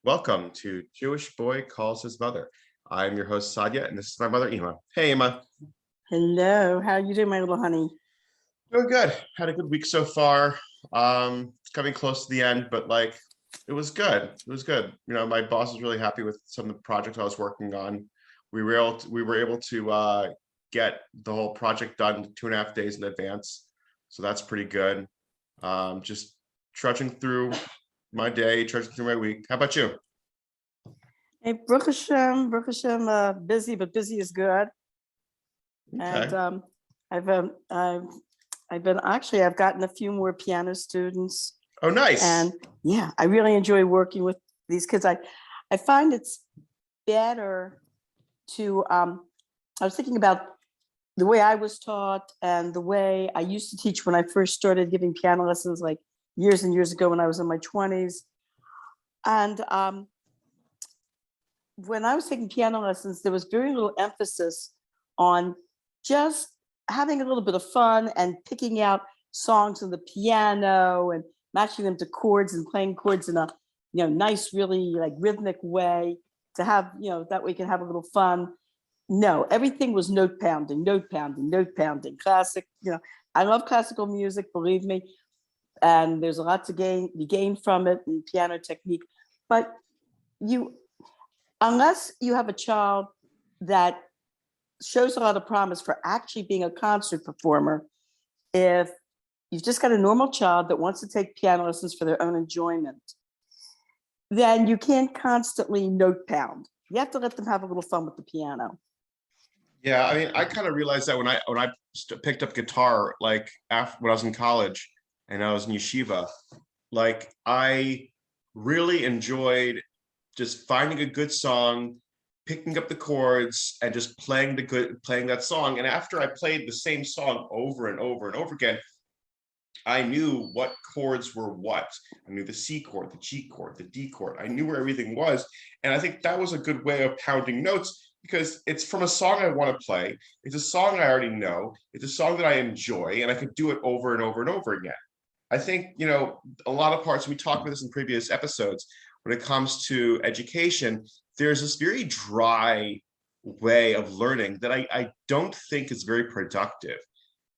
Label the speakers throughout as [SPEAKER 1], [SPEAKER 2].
[SPEAKER 1] Welcome to Jewish Boy Calls His Mother. I'm your host, Sadia, and this is my mother, Ema. Hey, Ema.
[SPEAKER 2] Hello, how you doing, my little honey?
[SPEAKER 1] Doing good. Had a good week so far. It's coming close to the end, but it was good. It was good. My boss is really happy with some of the projects I was working on. We were able to get the whole project done 2.5 days in advance, so that's pretty good. Just trudging through my day, trudging through my week. How about you?
[SPEAKER 2] Hey, Baruch Hashem, busy, but busy is good. And
[SPEAKER 1] Okay.
[SPEAKER 2] I've gotten a few more piano students,
[SPEAKER 1] Oh, nice.
[SPEAKER 2] and yeah, I really enjoy working with these kids. I find it's better to. I was thinking about the way I was taught and the way I used to teach when I first started giving piano lessons, like years and years ago when I was in my 20s. And when I was taking piano lessons, there was very little emphasis on just having a little bit of fun and picking out songs on the piano and matching them to chords and playing chords in a nice, really like rhythmic way to have, that we can have a little fun. No, everything was note pounding, note pounding, note pounding. Classic, I love classical music, believe me, and there's a lot to be gained from it and piano technique. But unless you have a child that shows a lot of promise for actually being a concert performer, if you've just got a normal child that wants to take piano lessons for their own enjoyment, then you can't constantly note pound. You have to let them have a little fun with the piano.
[SPEAKER 1] Yeah, I mean, I kind of realized that when I picked up guitar, like after when I was in college and I was in yeshiva, I really enjoyed just finding a good song, picking up the chords, and just playing that song. And after I played the same song over and over and over again, I knew what chords were what. I knew the C chord, the G chord, the D chord. I knew where everything was. And I think that was a good way of pounding notes because it's from a song I want to play. It's a song I already know. It's a song that I enjoy, and I could do it over and over and over again. I think, a lot of parts, we talked about this in previous episodes, when it comes to education, there's this very dry way of learning that I don't think is very productive.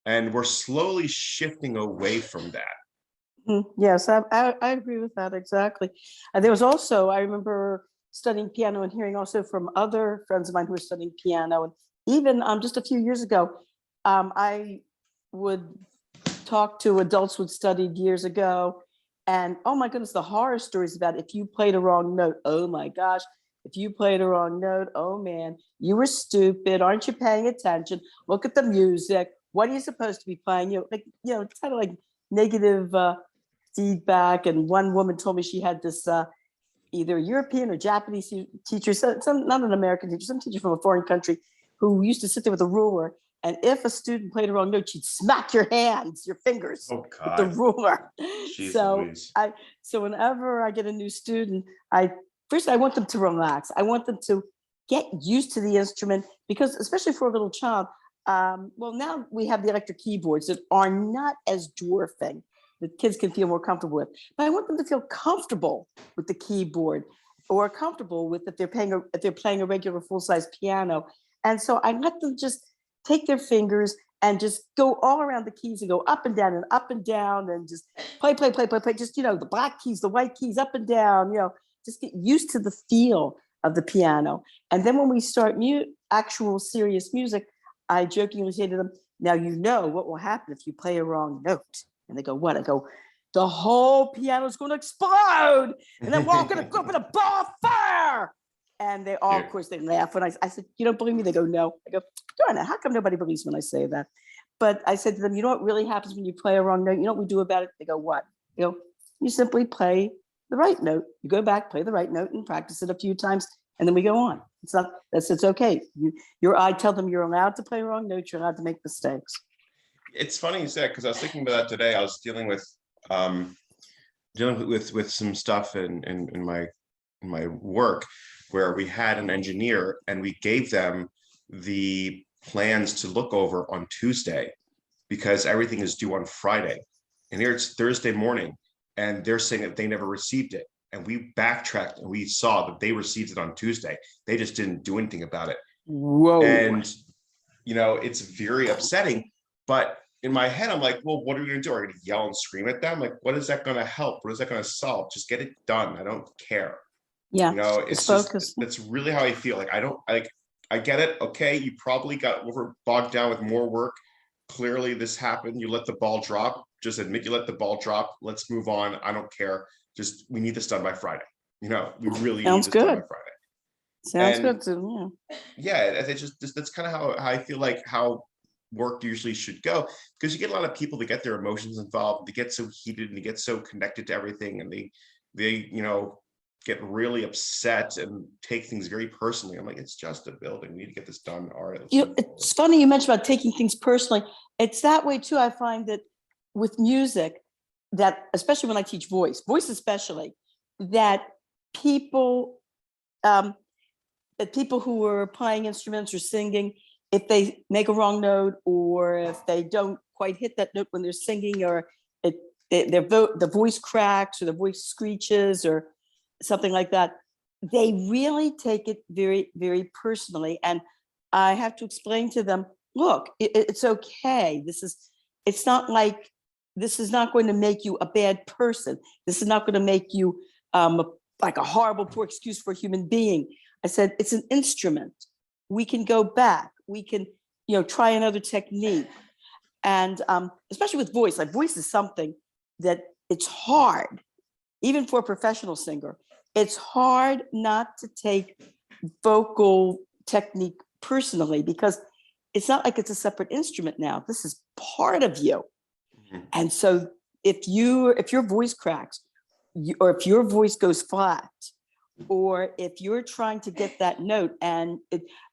[SPEAKER 1] And we're slowly shifting away from that.
[SPEAKER 2] Yes, I agree with that exactly. And there was also, I remember studying piano and hearing also from other friends of mine who were studying piano. And even just a few years ago, I would talk to adults who'd studied years ago. And oh my goodness, the horror stories about if you played a wrong note. Oh my gosh, if you played a wrong note, oh man, you were stupid. Aren't you paying attention? Look at the music. What are you supposed to be playing? It's kind of like negative feedback. And one woman told me she had this either European or Japanese teacher, not an American teacher, some teacher from a foreign country who used to sit there with a ruler. And if a student played a wrong note, she'd smack your fingers
[SPEAKER 1] Oh
[SPEAKER 2] with the
[SPEAKER 1] God.
[SPEAKER 2] ruler.
[SPEAKER 1] Jeez
[SPEAKER 2] So
[SPEAKER 1] Louise.
[SPEAKER 2] so whenever I get a new student, I want them to relax. I want them to get used to the instrument because, especially for a little child, well, now we have the electric keyboards that are not as dwarfing that kids can feel more comfortable with. But I want them to feel comfortable with the keyboard, or comfortable with if they're playing a regular full-size piano. And so I let them just take their fingers and just go all around the keys and go up and down and just play. Just, the black keys, the white keys, up and down, just get used to the feel of the piano. And then when we start actual serious music, I jokingly say to them, now you know what will happen if you play a wrong note. And they go, what? I go, the whole piano is going to explode. And then we're all going to go up in a ball of fire. And they all,
[SPEAKER 1] Yeah.
[SPEAKER 2] of course, they laugh. When I said, you don't believe me? They go, no. I go, darn it, how come nobody believes when I say that? But I said to them, you know what really happens when you play a wrong note? You know what we do about it? They go, what? You simply play the right note. You go back, play the right note, and practice it a few times, and then we go on. It's okay. I tell them you're allowed to play wrong notes. You're allowed to make mistakes.
[SPEAKER 1] It's funny you said, because I was thinking about that today. I was dealing with some stuff in my work where we had an engineer and we gave them the plans to look over on Tuesday because everything is due on Friday. And here it's Thursday morning and they're saying that they never received it. and we backtracked and we saw that they received it on Tuesday. They just didn't do anything about it.
[SPEAKER 2] Whoa.
[SPEAKER 1] And, it's very upsetting. But in my head, I'm like, well, what are we going to do? Are we going to yell and scream at them? Like, what is that going to help? What is that going to solve? Just get it done. I don't care.
[SPEAKER 2] Yeah.
[SPEAKER 1] It's
[SPEAKER 2] It's
[SPEAKER 1] just,
[SPEAKER 2] focused.
[SPEAKER 1] that's really how I feel. Like, I get it. Okay. You probably got bogged down with more work. Clearly this happened. You let the ball drop. Just admit you let the ball drop. Let's move on. I don't care. Just, we need this done by Friday. We really need
[SPEAKER 2] Sounds
[SPEAKER 1] this done by
[SPEAKER 2] good.
[SPEAKER 1] Friday.
[SPEAKER 2] Sounds
[SPEAKER 1] And
[SPEAKER 2] good to
[SPEAKER 1] yeah, it's just that's kind of how I feel like how work usually should go, because you get a lot of people that get their emotions involved, they get so heated and they get so connected to everything, and they get really upset and take things very personally. I'm like, it's just a building. We need to get this done. All right.
[SPEAKER 2] It's funny you mentioned about taking things personally. It's that way too. I find that with music, that especially when I teach voice especially, that people um, that people who are playing instruments or singing, if they make a wrong note or if they don't quite hit that note when they're singing, or the voice cracks or the voice screeches or something like that, they really take it very, very personally. And I have to explain to them, look, it's okay. It's not like, this is not going to make you a bad person. This is not going to make you like a horrible, poor excuse for a human being. I said, it's an instrument. We can go back. We can, try another technique. And especially with voice, like voice is something that it's hard, even for a professional singer, it's hard not to take vocal technique personally, because it's not like it's a separate instrument now. This is part of you.
[SPEAKER 1] Mhm.
[SPEAKER 2] And so if your voice cracks, or if your voice goes flat, or if you're trying to get that note and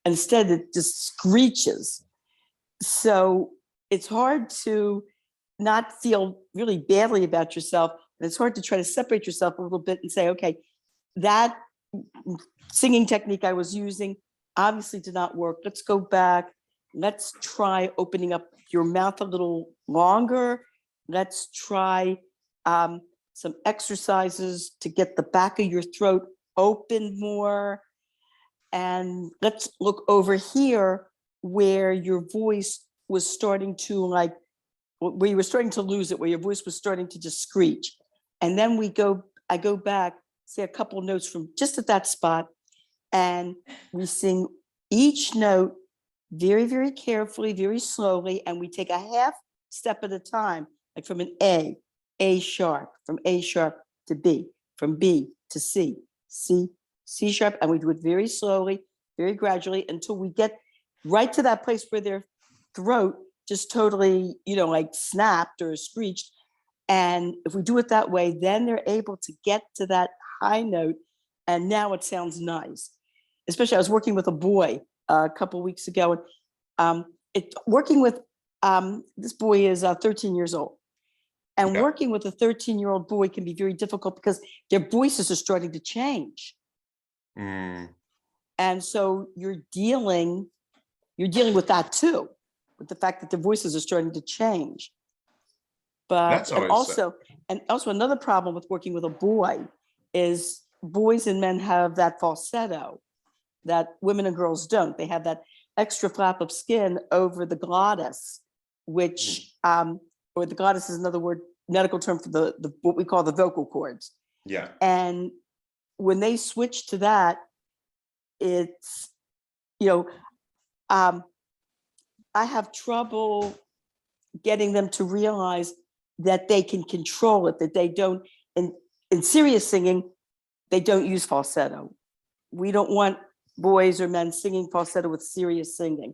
[SPEAKER 2] instead it just screeches, so it's hard to not feel really badly about yourself, and it's hard to try to separate yourself a little bit and say, okay, that singing technique I was using obviously did not work. Let's go back. Let's try opening up your mouth a little longer. Let's try some exercises to get the back of your throat open more. And let's look over here where your voice was starting to where you were starting to lose it, where your voice was starting to just screech. And then I go back, say a couple notes from just at that spot, and we sing each note very, very carefully, very slowly, and we take a half step at a time, like from an A sharp, from A sharp to B, from B to C, C sharp, and we do it very slowly, very gradually, until we get right to that place where their throat just totally, like snapped or screeched. And if we do it that way, then they're able to get to that high note, and now it sounds nice. Especially, I was working with a boy a couple of weeks ago, and working with this boy is 13 years old, and
[SPEAKER 1] Yeah.
[SPEAKER 2] working with a 13-year-old boy can be very difficult because their voices are starting to change.
[SPEAKER 1] Mm.
[SPEAKER 2] And so you're dealing with that too, with the fact that their voices are starting to change. But
[SPEAKER 1] That's always
[SPEAKER 2] and also another problem with working with a boy is boys and men have that falsetto that women and girls don't. They have that extra flap of skin over the glottis, which or the glottis is another medical term for the what we call the vocal cords.
[SPEAKER 1] yeah.
[SPEAKER 2] And when they switch to that, it's I have trouble getting them to realize that they can control it, that they don't, in serious singing, they don't use falsetto. We don't want boys or men singing falsetto with serious singing.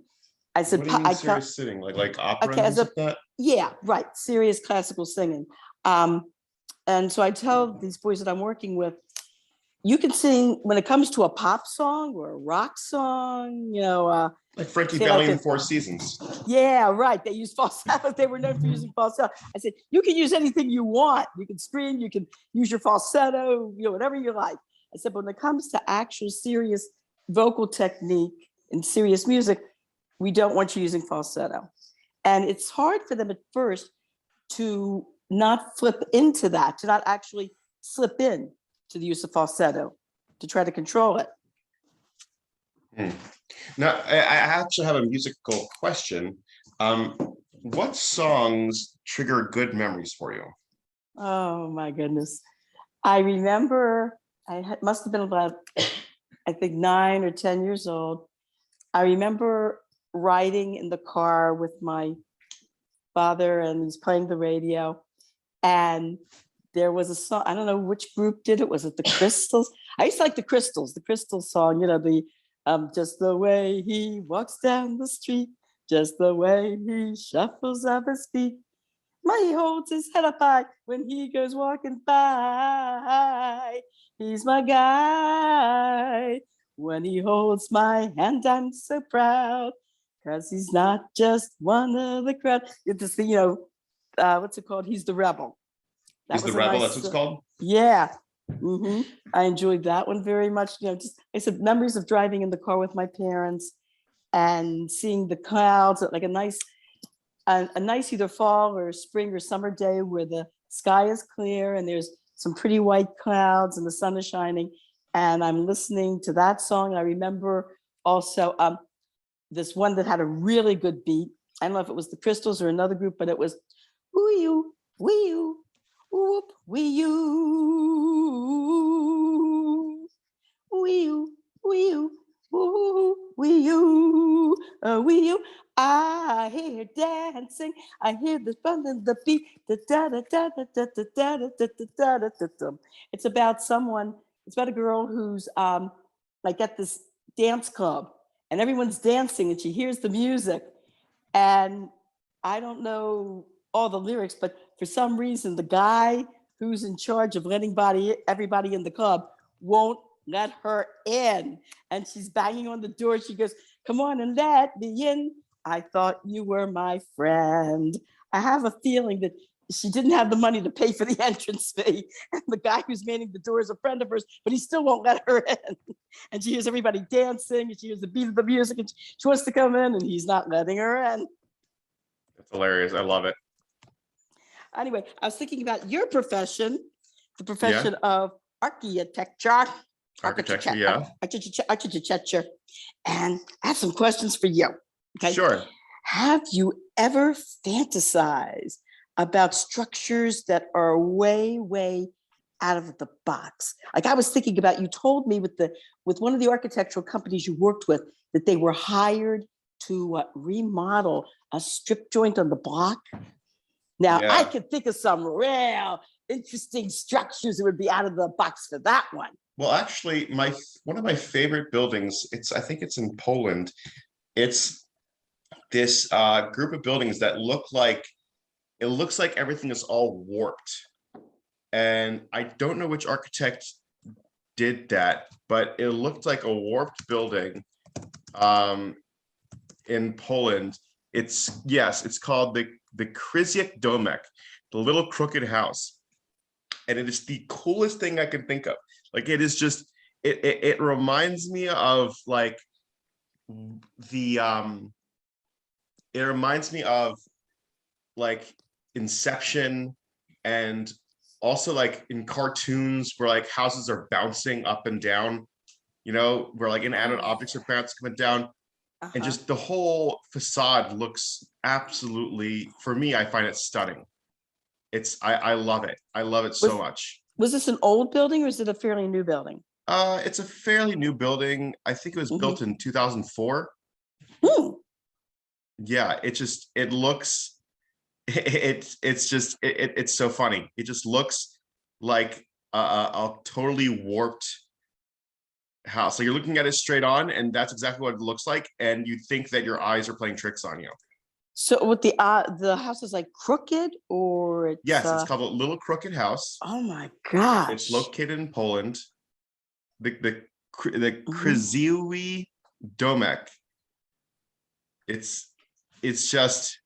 [SPEAKER 2] I said,
[SPEAKER 1] What do you mean serious sitting? Like opera
[SPEAKER 2] okay,
[SPEAKER 1] and things like that?
[SPEAKER 2] yeah, right, serious classical singing. And so I tell these boys that I'm working with, you can sing when it comes to a pop song or a rock song,
[SPEAKER 1] Like Frankie
[SPEAKER 2] say
[SPEAKER 1] Valli
[SPEAKER 2] like
[SPEAKER 1] in Four Seasons.
[SPEAKER 2] yeah, right. They use falsetto. They were known for using falsetto. I said, you can use anything you want. You can scream, you can use your falsetto, whatever you like. I said, but when it comes to actual serious vocal technique and serious music, we don't want you using falsetto. And it's hard for them at first to not flip into that, to not actually slip in. to the use of falsetto to try to control it.
[SPEAKER 1] Now, I actually have a musical question. What songs trigger good memories for you?
[SPEAKER 2] Oh my goodness. I remember must have been about, I think 9 or 10 years old. I remember riding in the car with my father and he's playing the radio. And there was a song, I don't know which group did it. Was it the Crystals? I used to like the Crystals song, the just the way he walks down the street, just the way he shuffles up his feet. He holds his head up high when he goes walking by. He's my guy. When he holds my hand, I'm so proud. Because he's not just one of the crowd. It's the, what's it called? He's the rebel.
[SPEAKER 1] He's the rebel, that's what it's called?
[SPEAKER 2] Yeah. I enjoyed that one very much. Just I said memories of driving in the car with my parents and seeing the clouds, like a nice either fall or spring or summer day where the sky is clear and there's some pretty white clouds and the sun is shining. And I'm listening to that song. I remember also this one that had a really good beat. I don't know if it was the Crystals or another group, but it was wee you, whoop, wee you, wee you, woo, wee you, wee you. I hear dancing. I hear the fun and the beat. It's about someone. It's about a girl who's like at this dance club, and everyone's dancing, and she hears the music. And I don't know all the lyrics, but for some reason, the guy who's in charge of letting everybody in the club won't let her in, and she's banging on the door. She goes, "Come on and let me in. I thought you were my friend." I have a feeling that she didn't have the money to pay for the entrance fee. And the guy who's manning the door is a friend of hers, but he still won't let her in. And she hears everybody dancing and she hears the beat of the music and she wants to come in and he's not letting her in.
[SPEAKER 1] That's hilarious. I love it.
[SPEAKER 2] Anyway, I was thinking about your profession, the profession of architecture.
[SPEAKER 1] Architecture, yeah.
[SPEAKER 2] Architecture. And I have some questions for you. Okay.
[SPEAKER 1] Sure.
[SPEAKER 2] Have you ever fantasized about structures that are way, way out of the box? Like I was thinking about, you told me with one of the architectural companies you worked with that they were hired to remodel a strip joint on the block. Now I could think of some real interesting structures that would be out of the box for that one.
[SPEAKER 1] Well, actually, one of my favorite buildings, I think it's in Poland. It's this group of buildings that looks like everything is all warped. And I don't know which architect did that, but it looked like a warped building in Poland. It's called the Krysiak Domek, the little crooked house. And it is the coolest thing I can think of. Like it is just, it reminds me of like it reminds me of like Inception, and also like in cartoons where like houses are bouncing up and down, where like inanimate objects are bouncing up and down. And just the whole facade looks absolutely, for me, I find it stunning. I love it. I love it so much.
[SPEAKER 2] Was this an old building or is it a fairly new building?
[SPEAKER 1] It's a fairly new building. I think it was built in 2004. Yeah, it looks, it's so funny. It just looks like a totally warped house. So you're looking at it straight on, and that's exactly what it looks like. And you think that your eyes are playing tricks on you.
[SPEAKER 2] So with the house is like crooked, or
[SPEAKER 1] yes, it's called a Little Crooked House.
[SPEAKER 2] Oh my gosh!
[SPEAKER 1] It's located in Poland. The Krysiak Domek. It's just,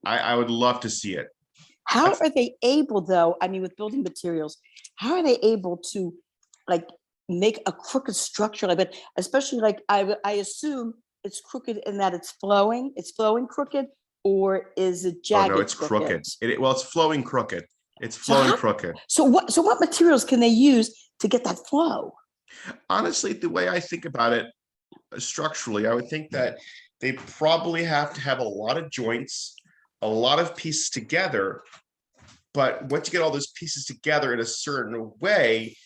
[SPEAKER 1] I would love to see it.
[SPEAKER 2] How are they able, though? I mean, with building materials, how are they able to like make a crooked structure like that? Especially like I assume it's crooked in that it's flowing crooked, or is it jagged?
[SPEAKER 1] Oh no, it's crooked. Well, it's flowing crooked. It's flowing crooked.
[SPEAKER 2] So what materials can they use to get that flow.
[SPEAKER 1] Honestly, the way I think about it structurally, I would think that they probably have to have a lot of joints, a lot of pieces together. But once you get all those pieces together in a certain way,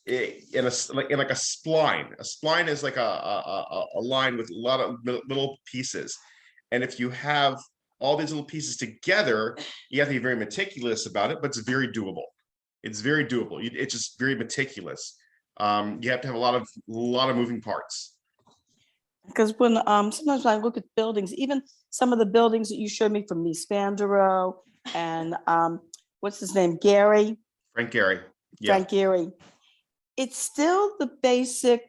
[SPEAKER 1] in like a spline is like a line with a lot of little pieces. And if you have all these little pieces together, you have to be very meticulous about it, but it's very doable. It's very doable. It's just very meticulous. You have to have a lot of moving parts.
[SPEAKER 2] Because when sometimes when I look at buildings, even some of the buildings that you showed me from Mies van der Rohe and what's his name, Gary,
[SPEAKER 1] Frank Gehry. Yeah.
[SPEAKER 2] Frank Gehry, it's still the basic,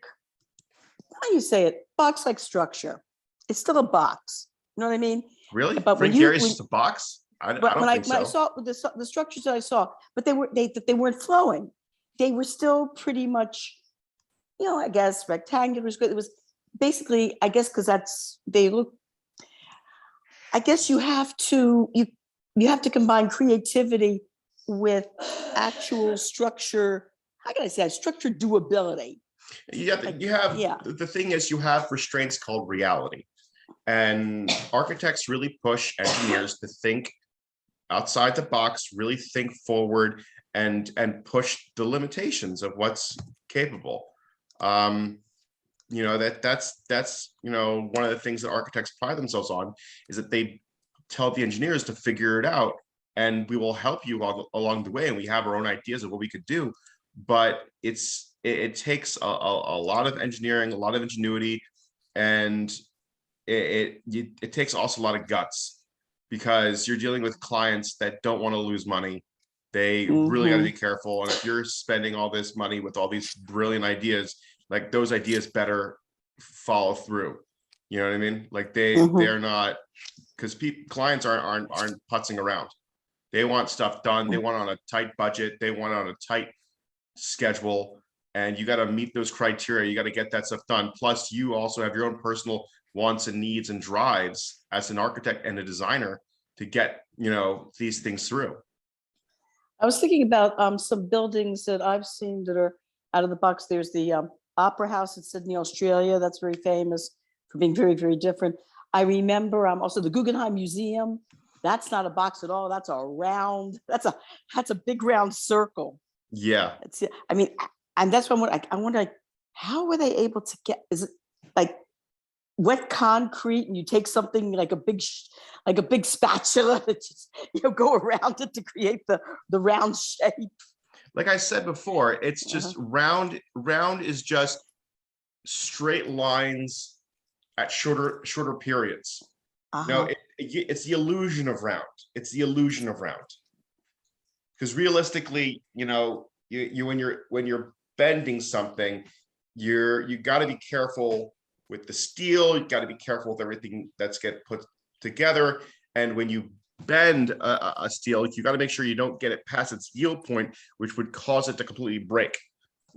[SPEAKER 2] how do you say it, box-like structure. It's still a box. You know what I mean?
[SPEAKER 1] Really?
[SPEAKER 2] But
[SPEAKER 1] Frank Gehry's just a box? I
[SPEAKER 2] but
[SPEAKER 1] don't think
[SPEAKER 2] when I
[SPEAKER 1] so.
[SPEAKER 2] saw the structures that I saw, but they weren't flowing. They were still pretty much, you know, I guess rectangular was good. It was basically, I guess, because they look. I guess you have to combine creativity with actual structure. How can I say that? Structure doability.
[SPEAKER 1] Yeah. The thing is, you have restraints called reality, and architects really push engineers to think outside the box, really think forward, and push the limitations of what's capable. You know, that's you know, one of the things that architects pride themselves on is that they tell the engineers to figure it out, and we will help you along the way, and we have our own ideas of what we could do. But it takes a lot of engineering, a lot of ingenuity, and it takes also a lot of guts, because you're dealing with clients that don't want to lose money. They really got to be careful. And if you're spending all this money with all these brilliant ideas, like those ideas better follow through. You know what I mean? Like they're not, because clients aren't putzing around. They want stuff done. They want on a tight budget. They want on a tight schedule, and you got to meet those criteria. You got to get that stuff done. Plus, you also have your own personal wants and needs and drives as an architect and a designer to get, you know, these things through.
[SPEAKER 2] I was thinking about some buildings that I've seen that are out of the box. There's the Opera House in Sydney, Australia. That's very famous for being very, very different. I remember also the Guggenheim Museum. That's not a box at all. That's a round. That's a big round circle.
[SPEAKER 1] Yeah.
[SPEAKER 2] I mean, and that's what I wonder, like, how were they able to get? Is it like wet concrete, and you take something like a big spatula that just, you know, go around it to create the round shape?
[SPEAKER 1] Like I said before, it's just round is just straight lines at shorter periods. No, it's the illusion of round. It's the illusion of round. Because realistically, you know, you when you're bending something, you got to be careful with the steel. You got to be careful with everything that's get put together. And when you bend a steel, you got to make sure you don't get it past its yield point, which would cause it to completely break.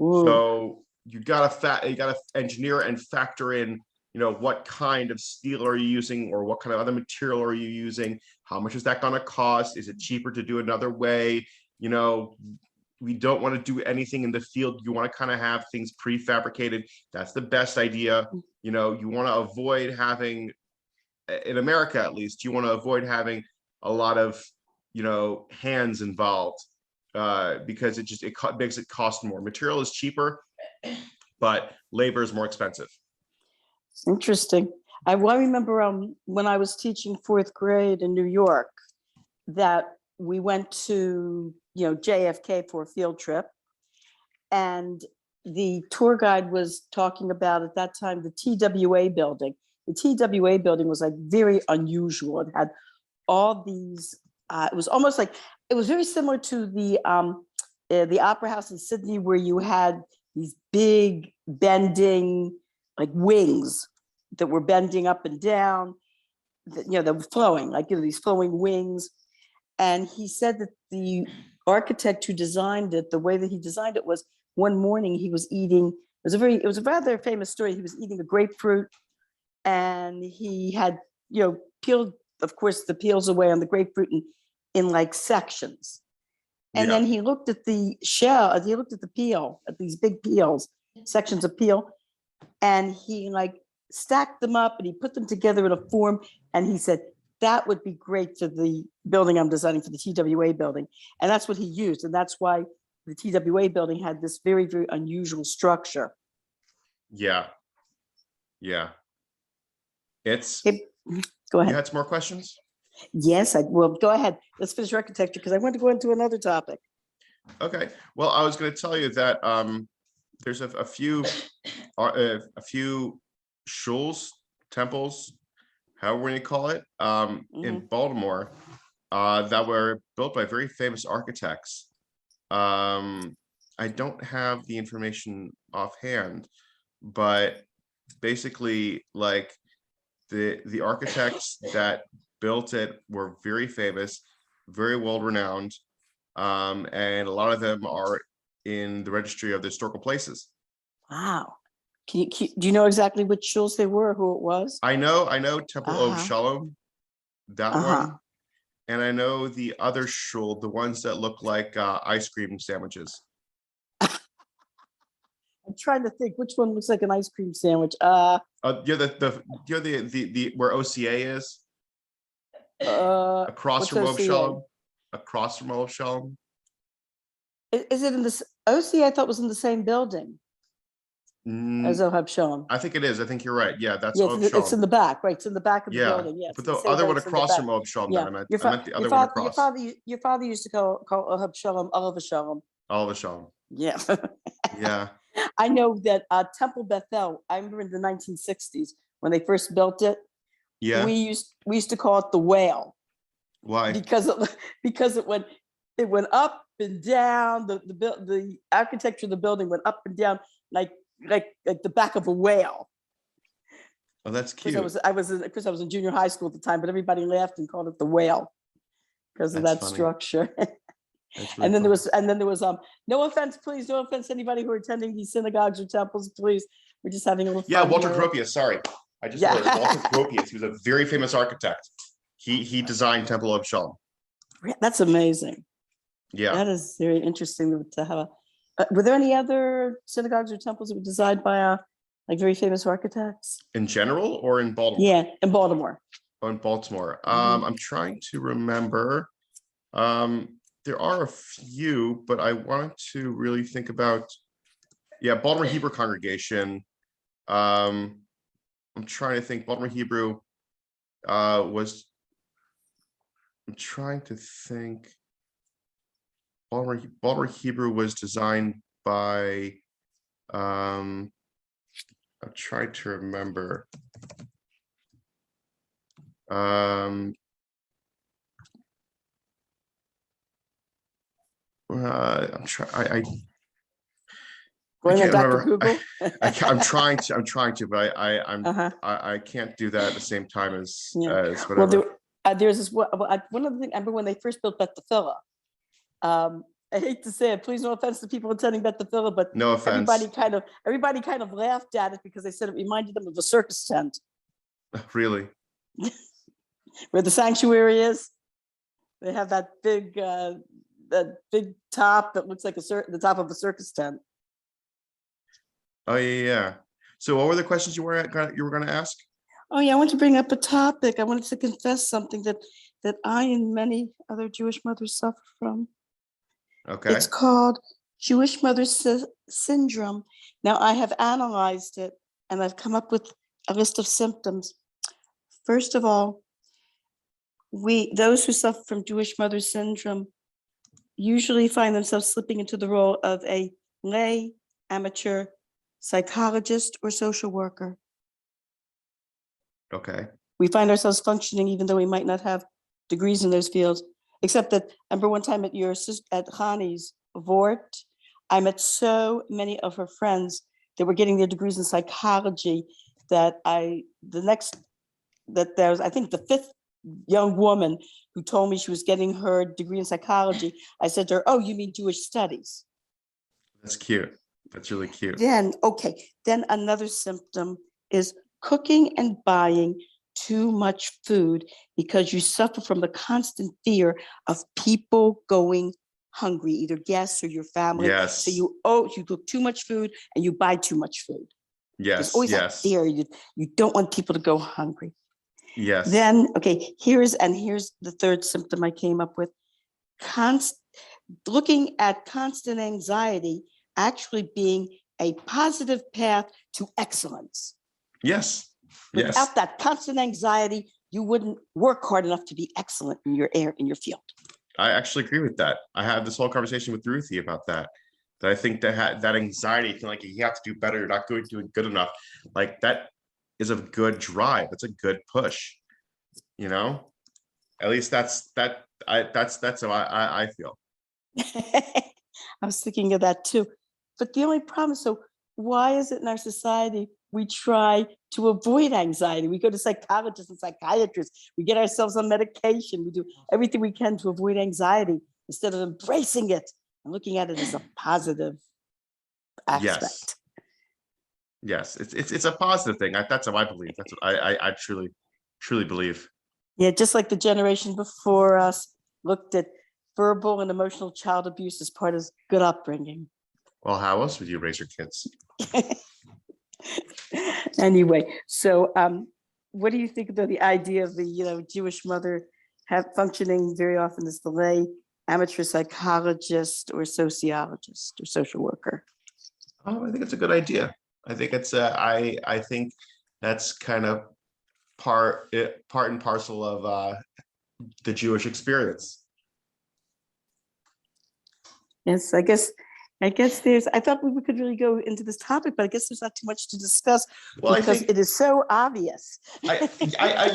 [SPEAKER 1] Ooh. So you got to engineer and factor in, you know, what kind of steel are you using, or what kind of other material are you using? How much is that going to cost? Is it cheaper to do another way? You know, we don't want to do anything in the field. You want to kind of have things prefabricated. That's the best idea. You know, you want to avoid having, in America at least, you want to avoid having a lot of, you know, hands involved, because it makes it cost more. Material is cheaper, but labor is more expensive.
[SPEAKER 2] Interesting. I remember when I was teaching fourth grade in New York, that we went to, you know, JFK for a field trip, and the tour guide was talking about, at that time, the TWA building. The TWA building was like very unusual. It had all these. It was almost like, it was very similar to the Opera House in Sydney, where you had these big bending, like, wings that were bending up and down, that, you know, they were flowing, like, you know, these flowing wings. And he said that the architect who designed it, the way that he designed it was, one morning he was eating, it was a rather famous story. He was eating a grapefruit, and he had, you know, peeled, of course, the peels away on the grapefruit in like sections. And
[SPEAKER 1] Yeah.
[SPEAKER 2] then he looked at the shell, he looked at the peel, at these big peels, sections of peel, and he like stacked them up and he put them together in a form. And he said, that would be great for the building I'm designing, for the TWA building. And that's what he used. And that's why the TWA building had this very, very unusual structure.
[SPEAKER 1] Yeah. Yeah. It's,
[SPEAKER 2] Okay, go
[SPEAKER 1] you
[SPEAKER 2] ahead.
[SPEAKER 1] had some more questions?
[SPEAKER 2] Yes, I will. Go ahead. Let's finish architecture because I want to go into another topic.
[SPEAKER 1] Okay. Well, I was going to tell you that there's a few shuls, temples, however you call it, in Baltimore that were built by very famous architects. I don't have the information offhand, but basically, like the architects that built it were very famous, very well renowned, and a lot of them are in the registry of the historical places.
[SPEAKER 2] Wow. Do you know exactly which schools they were, who it was?
[SPEAKER 1] I know Temple of Shalom, that one, and I know the other shul, the ones that look like ice cream sandwiches.
[SPEAKER 2] I'm trying to think which one looks like an ice cream sandwich.
[SPEAKER 1] You're the where OCA is across
[SPEAKER 2] what's
[SPEAKER 1] from Oab
[SPEAKER 2] OCA?
[SPEAKER 1] Shalom, across from Oab Shalom.
[SPEAKER 2] Is it in this OCA? I thought was in the same building as Ohab Shalom.
[SPEAKER 1] I think it is. I think you're right. Yeah, that's
[SPEAKER 2] Yeah,
[SPEAKER 1] Oab Shalom.
[SPEAKER 2] it's in the back, right? It's in the back of the building. Yeah,
[SPEAKER 1] but the other one across from Oab Shalom.
[SPEAKER 2] Yeah,
[SPEAKER 1] I meant the other one across.
[SPEAKER 2] Your father used to call Ohab Shalom Oliver Shalom.
[SPEAKER 1] Oliver Shalom.
[SPEAKER 2] Yeah.
[SPEAKER 1] Yeah.
[SPEAKER 2] I know that Temple Bethel, I remember in the 1960s when they first built it.
[SPEAKER 1] Yeah.
[SPEAKER 2] We used to call it the whale.
[SPEAKER 1] Why?
[SPEAKER 2] Because it went up and down. The architecture of the building went up and down like the back of a whale.
[SPEAKER 1] Oh, that's cute.
[SPEAKER 2] I was in junior high school at the time, but everybody laughed and called it the whale because of that structure.
[SPEAKER 1] Really
[SPEAKER 2] and then there was no offense, please, no offense to anybody who are attending these synagogues or temples, please. We're just having a little fun.
[SPEAKER 1] Yeah, Walter Gropius, sorry. I just learned Walter Gropius. He was a very famous architect. He designed Temple of Shalom.
[SPEAKER 2] That's amazing.
[SPEAKER 1] Yeah.
[SPEAKER 2] That is very interesting to have were there any other synagogues or temples that were designed by like very famous architects?
[SPEAKER 1] In general or in Baltimore?
[SPEAKER 2] Yeah, in Baltimore.
[SPEAKER 1] Oh, in Baltimore. I'm trying to remember. There are a few, but I wanted to really think about, Baltimore Hebrew congregation. I'm trying to think. Baltimore Hebrew was. I'm trying to think. Baltimore Hebrew was designed by. I'm trying to remember. I'm trying. I can't remember. I'm trying to, but I can't do that at the same time as whatever.
[SPEAKER 2] Well, there's this one of the things I remember when they first built Beth Tefillah. I hate to say it, please, no offense to people attending Beth Tefillah, but
[SPEAKER 1] no offense.
[SPEAKER 2] Everybody kind of laughed at it because they said it reminded them of a circus tent.
[SPEAKER 1] Really?
[SPEAKER 2] Where the sanctuary is, they have that big top that looks like the top of a circus tent.
[SPEAKER 1] Oh yeah. So what were the questions you were going to ask?
[SPEAKER 2] Oh yeah, I want to bring up a topic. I wanted to confess something that I and many other Jewish mothers suffer from.
[SPEAKER 1] Okay.
[SPEAKER 2] It's called Jewish Mother Syndrome. Now I have analyzed it and I've come up with a list of symptoms. First of all, those who suffer from Jewish Mother Syndrome usually find themselves slipping into the role of a lay amateur psychologist or social worker.
[SPEAKER 1] Okay.
[SPEAKER 2] We find ourselves functioning even though we might not have degrees in those fields, except that I remember one time at Hani's Vort, I met so many of her friends that were getting their degrees in psychology that there was, I think, the fifth young woman who told me she was getting her degree in psychology. I said to her, "Oh, you mean Jewish studies?"
[SPEAKER 1] That's cute. That's really cute.
[SPEAKER 2] Then another symptom is cooking and buying too much food because you suffer from the constant fear of people going hungry, either guests or your family.
[SPEAKER 1] Yes.
[SPEAKER 2] So you cook too much food and you buy too much food. There's
[SPEAKER 1] Yes.
[SPEAKER 2] always that
[SPEAKER 1] Yes.
[SPEAKER 2] fear. You don't want people to go hungry.
[SPEAKER 1] Yes.
[SPEAKER 2] Then, okay, here's the third symptom I came up with. Looking at constant anxiety actually being a positive path to excellence.
[SPEAKER 1] Yes.
[SPEAKER 2] Without
[SPEAKER 1] Yes.
[SPEAKER 2] that constant anxiety, you wouldn't work hard enough to be excellent in your field.
[SPEAKER 1] I actually agree with that. I had this whole conversation with Ruthie about that. That I think that anxiety, feeling like you have to do better, you're not doing good enough. Like that is a good drive. That's a good push. You know, at least that's how I feel.
[SPEAKER 2] I was thinking of that too. But the only problem is, so why is it in our society we try to avoid anxiety? We go to psychologists and psychiatrists. We get ourselves on medication. We do everything we can to avoid anxiety instead of embracing it and looking at it as a positive aspect.
[SPEAKER 1] Yes, it's a positive thing. That's how I believe. That's what I truly believe.
[SPEAKER 2] Yeah, just like the generation before us looked at verbal and emotional child abuse as part of good upbringing.
[SPEAKER 1] Well, how else would you raise your kids?
[SPEAKER 2] Anyway, so what do you think about the idea of the Jewish mother functioning very often as the lay amateur psychologist or sociologist or social worker?
[SPEAKER 1] Oh, I think it's a good idea. I think it's I think that's kind of part and parcel of the Jewish experience.
[SPEAKER 2] Yes, I guess I thought we could really go into this topic, but I guess there's not too much to discuss because it is so obvious.
[SPEAKER 1] I think I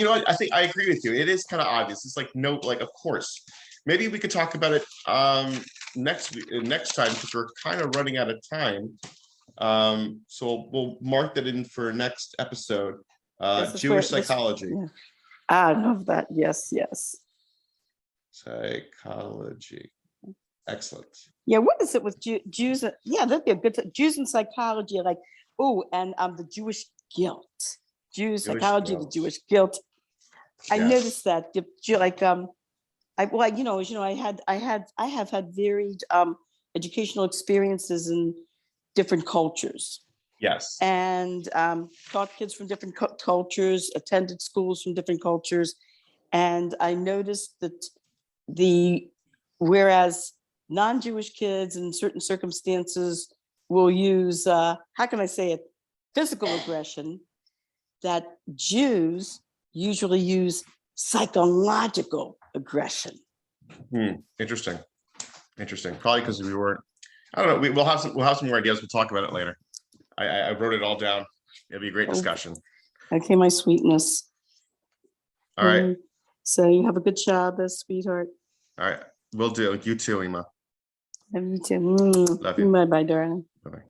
[SPEAKER 1] agree with you. It is kind of obvious. It's like of course. Maybe we could talk about it next time because we're kind of running out of time. So we'll mark that in for next episode. Jewish psychology.
[SPEAKER 2] Yeah. I love that. Yes.
[SPEAKER 1] Psychology. Excellent.
[SPEAKER 2] Yeah, what is it with Jews? Yeah, that'd be a good Jews and psychology, and the Jewish guilt. Jewish psychology, guilt. The Jewish guilt. I noticed that. I have had varied educational experiences in different cultures.
[SPEAKER 1] Yes.
[SPEAKER 2] And taught kids from different cultures, attended schools from different cultures, and I noticed that whereas non-Jewish kids in certain circumstances will use, how can I say it, physical aggression, that Jews usually use psychological aggression.
[SPEAKER 1] Interesting. Probably because we weren't, I don't know, we'll have some more ideas. We'll talk about it later. I wrote it all down. It'll be a great discussion.
[SPEAKER 2] Okay, my sweetness.
[SPEAKER 1] All right.
[SPEAKER 2] So you have a good Shabbos, sweetheart.
[SPEAKER 1] All right. Will do. You too, Ima.
[SPEAKER 2] Love you too.
[SPEAKER 1] Love you.
[SPEAKER 2] Bye-bye, darling.
[SPEAKER 1] Bye-bye.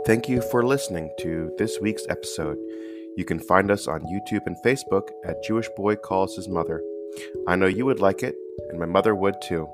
[SPEAKER 1] Thank you for listening to this week's episode. You can find us on YouTube and Facebook at Jewish Boy Calls His Mother. I know you would like it, and my mother would too.